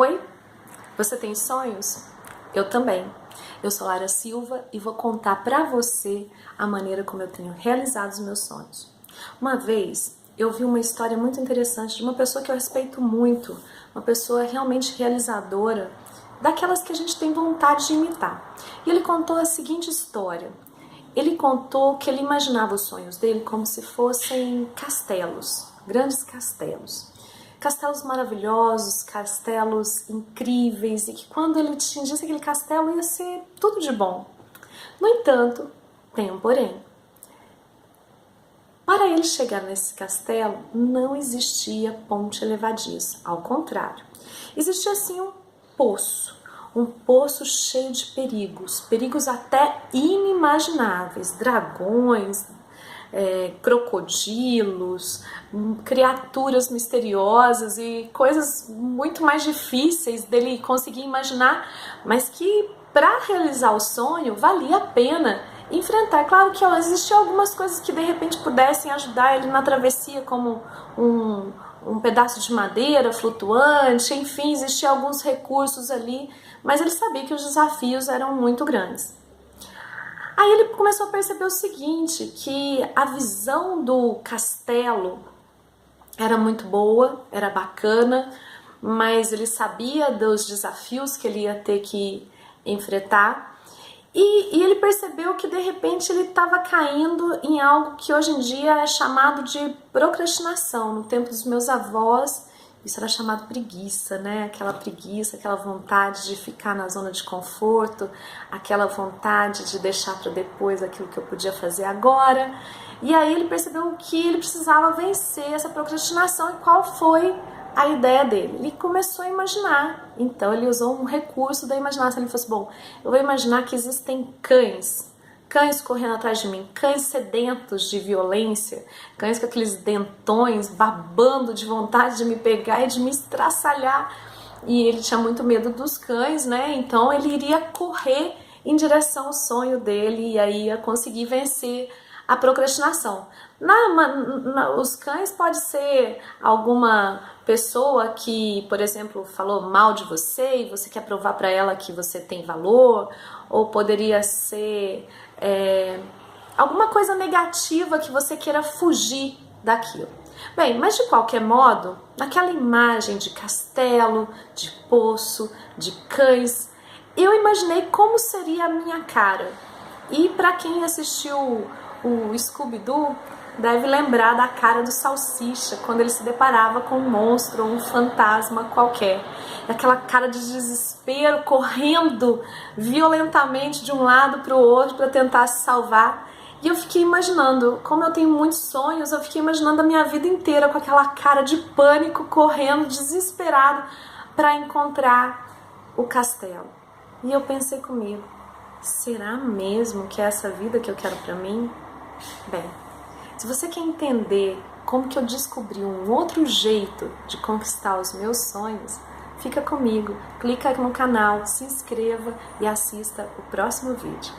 Oi? Você tem sonhos? Eu também. Eu sou Lara Silva e vou contar pra você a maneira como eu tenho realizado os meus sonhos. Uma vez eu vi uma história muito interessante de uma pessoa que eu respeito muito, uma pessoa realmente realizadora, daquelas que a gente tem vontade de imitar. E ele contou a seguinte história. Ele contou que ele imaginava os sonhos dele como se fossem castelos, grandes castelos. Castelos maravilhosos, castelos incríveis, e que quando ele atingisse aquele castelo ia ser tudo de bom. No entanto, tem um porém. Para ele chegar nesse castelo, não existia ponte levadiça, ao contrário. Existia sim um poço cheio de perigos, perigos até inimagináveis, dragões, crocodilos, criaturas misteriosas e coisas muito mais difíceis dele conseguir imaginar, mas que para realizar o sonho valia a pena enfrentar. Claro que existiam algumas coisas que de repente pudessem ajudar ele na travessia, como um pedaço de madeira flutuante, enfim, existiam alguns recursos ali, mas ele sabia que os desafios eram muito grandes. Aí ele começou a perceber o seguinte, que a visão do castelo era muito boa, era bacana, mas ele sabia dos desafios que ele ia ter que enfrentar. E ele percebeu que de repente ele estava caindo em algo que hoje em dia é chamado de procrastinação. No tempo dos meus avós, isso era chamado preguiça, né? Aquela preguiça, aquela vontade de ficar na zona de conforto, aquela vontade de deixar para depois aquilo que eu podia fazer agora. E aí ele percebeu que ele precisava vencer essa procrastinação. E qual foi a ideia dele? Ele começou a imaginar. Então ele usou um recurso da imaginação. Ele falou assim, bom, eu vou imaginar que existem cães correndo atrás de mim, cães sedentos de violência, cães com aqueles dentões babando de vontade de me pegar e de me estraçalhar. E ele tinha muito medo dos cães, né? Então ele iria correr em direção ao sonho dele e aí ia conseguir vencer a procrastinação. Os cães pode ser alguma pessoa que, por exemplo, falou mal de você e você quer provar para ela que você tem valor, ou poderia ser alguma coisa negativa que você queira fugir daquilo. Bem, mas de qualquer modo, naquela imagem de castelo, de poço, de cães, eu imaginei como seria a minha cara. E para quem assistiu o Scooby-Doo, deve lembrar da cara do Salsicha quando ele se deparava com um monstro ou um fantasma qualquer. Aquela cara de desespero, correndo violentamente de um lado para o outro para tentar se salvar. E eu fiquei imaginando, como eu tenho muitos sonhos, eu fiquei imaginando a minha vida inteira com aquela cara de pânico, correndo, desesperado para encontrar o castelo. E eu pensei comigo, será mesmo que é essa vida que eu quero para mim? Bem, se você quer entender como que eu descobri um outro jeito de conquistar os meus sonhos, fica comigo, clica no canal, se inscreva e assista o próximo vídeo.